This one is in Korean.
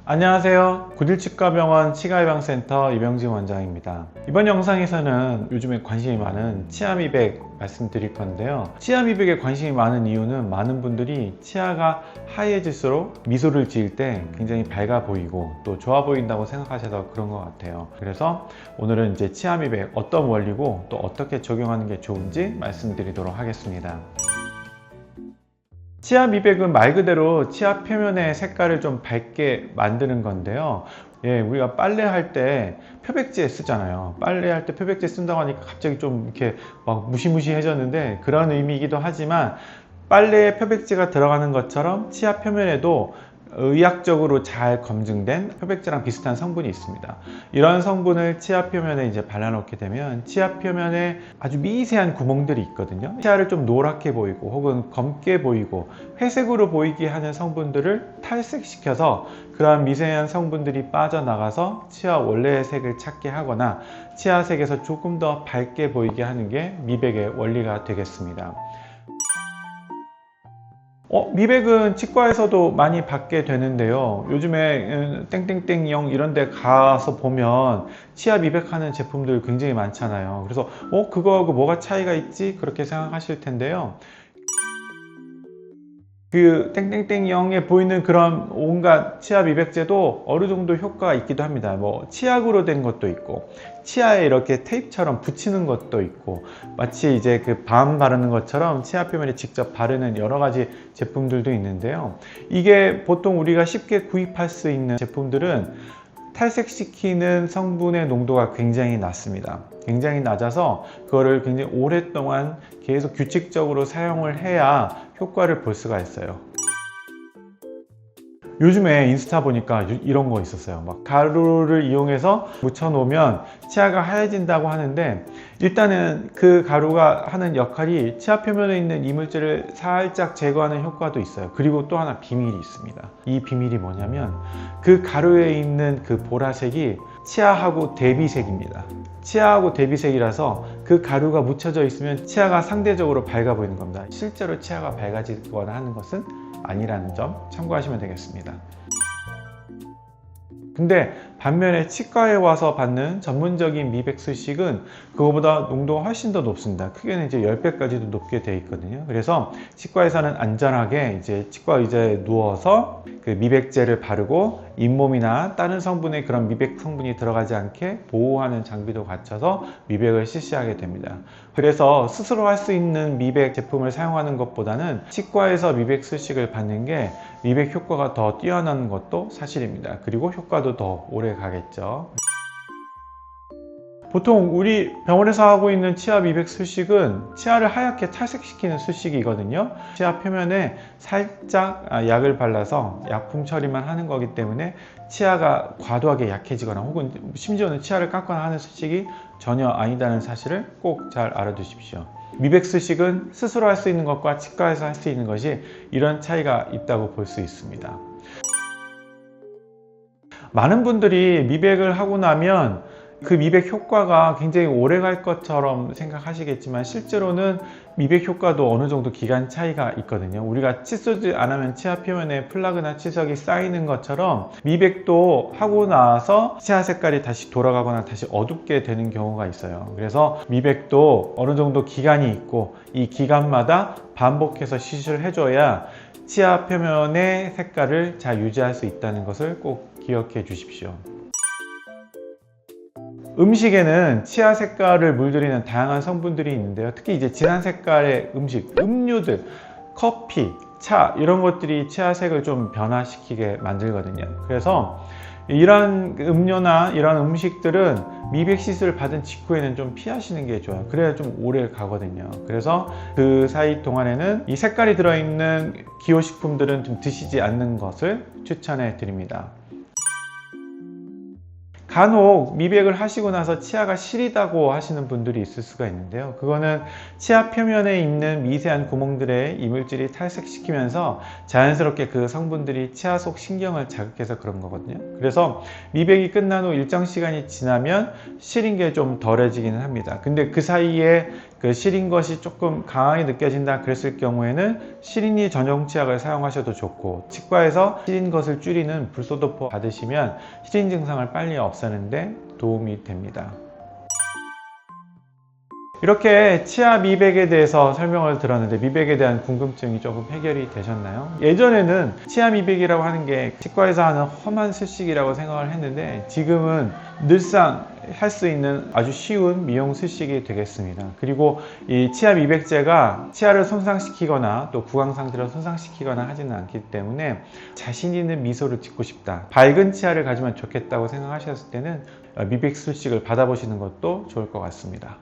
안녕하세요. 고딜치과병원 치과예방센터 이병진 원장입니다. 이번 영상에서는 요즘에 관심이 많은 치아 미백 말씀드릴 건데요. 치아 미백에 관심이 많은 이유는 많은 분들이 치아가 하얘질수록 미소를 지을 때 굉장히 밝아 보이고 또 좋아 보인다고 생각하셔서 그런 것 같아요. 그래서 오늘은 이제 치아 미백 어떤 원리고 또 어떻게 적용하는 게 좋은지 말씀드리도록 하겠습니다. 치아 미백은 말 그대로 치아 표면의 색깔을 좀 밝게 만드는 건데요. 우리가 빨래할 때 표백제 쓰잖아요. 빨래할 때 표백제 쓴다고 하니까 갑자기 좀 이렇게 막 무시무시해졌는데 그런 의미이기도 하지만 빨래에 표백제가 들어가는 것처럼 치아 표면에도 의학적으로 잘 검증된 표백제랑 비슷한 성분이 있습니다. 이런 성분을 치아 표면에 이제 발라놓게 되면 치아 표면에 아주 미세한 구멍들이 있거든요. 치아를 좀 노랗게 보이고 혹은 검게 보이고 회색으로 보이게 하는 성분들을 탈색시켜서 그러한 미세한 성분들이 빠져나가서 치아 원래의 색을 찾게 하거나 치아 색에서 조금 더 밝게 보이게 하는 게 미백의 원리가 되겠습니다. 미백은 치과에서도 많이 받게 되는데요. 요즘에 땡땡땡영 이런 데 가서 보면 치아 미백하는 제품들 굉장히 많잖아요. 그래서 그거하고 뭐가 차이가 있지? 그렇게 생각하실 텐데요. 그 땡땡땡영에 보이는 그런 온갖 치아 미백제도 어느 정도 효과가 있기도 합니다. 뭐 치약으로 된 것도 있고 치아에 이렇게 테이프처럼 붙이는 것도 있고 마치 이제 그 밤 바르는 것처럼 치아 표면에 직접 바르는 여러 가지 제품들도 있는데요. 이게 보통 우리가 쉽게 구입할 수 있는 제품들은 탈색시키는 성분의 농도가 굉장히 낮습니다. 굉장히 낮아서 그거를 굉장히 오랫동안 계속 규칙적으로 사용을 해야 효과를 볼 수가 있어요. 요즘에 인스타 보니까 이런 거 있었어요. 막 가루를 이용해서 묻혀 놓으면 치아가 하얘진다고 하는데 일단은 그 가루가 하는 역할이 치아 표면에 있는 이물질을 살짝 제거하는 효과도 있어요. 그리고 또 하나 비밀이 있습니다. 이 비밀이 뭐냐면 그 가루에 있는 그 보라색이 치아하고 대비색입니다. 치아하고 대비색이라서 그 가루가 묻혀져 있으면 치아가 상대적으로 밝아 보이는 겁니다. 실제로 치아가 밝아지거나 하는 것은 아니라는 점 참고하시면 되겠습니다. 근데 반면에 치과에 와서 받는 전문적인 미백 수식은 그거보다 농도가 훨씬 더 높습니다. 크게는 이제 10배까지도 높게 되어 있거든요. 그래서 치과에서는 안전하게 이제 치과 의자에 누워서 그 미백제를 바르고 잇몸이나 다른 성분의 그런 미백 성분이 들어가지 않게 보호하는 장비도 갖춰서 미백을 실시하게 됩니다. 그래서 스스로 할 수 있는 미백 제품을 사용하는 것보다는 치과에서 미백 수식을 받는 게 미백 효과가 더 뛰어난 것도 사실입니다. 그리고 효과도 더 오래 가겠죠. 보통 우리 병원에서 하고 있는 치아 미백 수식은 치아를 하얗게 탈색시키는 수식이거든요. 치아 표면에 살짝 약을 발라서 약품 처리만 하는 거기 때문에 치아가 과도하게 약해지거나 혹은 심지어는 치아를 깎거나 하는 수식이 전혀 아니다는 사실을 꼭 잘 알아두십시오. 미백 수식은 스스로 할 수 있는 것과 치과에서 할 수 있는 것이 이런 차이가 있다고 볼 수 있습니다. 많은 분들이 미백을 하고 나면 그 미백 효과가 굉장히 오래 갈 것처럼 생각하시겠지만 실제로는 미백 효과도 어느 정도 기간 차이가 있거든요. 우리가 칫솔질 안 하면 치아 표면에 플라그나 치석이 쌓이는 것처럼 미백도 하고 나서 치아 색깔이 다시 돌아가거나 다시 어둡게 되는 경우가 있어요. 그래서 미백도 어느 정도 기간이 있고 이 기간마다 반복해서 시술을 해줘야 치아 표면의 색깔을 잘 유지할 수 있다는 것을 꼭 기억해 주십시오. 음식에는 치아 색깔을 물들이는 다양한 성분들이 있는데요. 특히 이제 진한 색깔의 음식, 음료들, 커피, 차 이런 것들이 치아 색을 좀 변화시키게 만들거든요. 그래서 이런 음료나 이런 음식들은 미백 시술을 받은 직후에는 좀 피하시는 게 좋아요. 그래야 좀 오래 가거든요. 그래서 그 사이 동안에는 이 색깔이 들어있는 기호식품들은 좀 드시지 않는 것을 추천해 드립니다. 간혹 미백을 하시고 나서 치아가 시리다고 하시는 분들이 있을 수가 있는데요. 그거는 치아 표면에 있는 미세한 구멍들의 이물질이 탈색시키면서 자연스럽게 그 성분들이 치아 속 신경을 자극해서 그런 거거든요. 그래서 미백이 끝난 후 일정 시간이 지나면 시린 게 좀 덜해지기는 합니다. 근데 그 사이에 그 시린 것이 조금 강하게 느껴진다 그랬을 경우에는 시린이 전용 치약을 사용하셔도 좋고, 치과에서 시린 것을 줄이는 불소도포 받으시면 시린 증상을 빨리 없애는데 도움이 됩니다. 이렇게 치아 미백에 대해서 설명을 들었는데, 미백에 대한 궁금증이 조금 해결이 되셨나요? 예전에는 치아 미백이라고 하는 게 치과에서 하는 험한 수식이라고 생각을 했는데, 지금은 늘상 할 수 있는 아주 쉬운 미용 수식이 되겠습니다. 그리고 이 치아 미백제가 치아를 손상시키거나 또 구강 상태를 손상시키거나 하지는 않기 때문에 자신 있는 미소를 짓고 싶다, 밝은 치아를 가지면 좋겠다고 생각하셨을 때는 미백 수식을 받아보시는 것도 좋을 것 같습니다.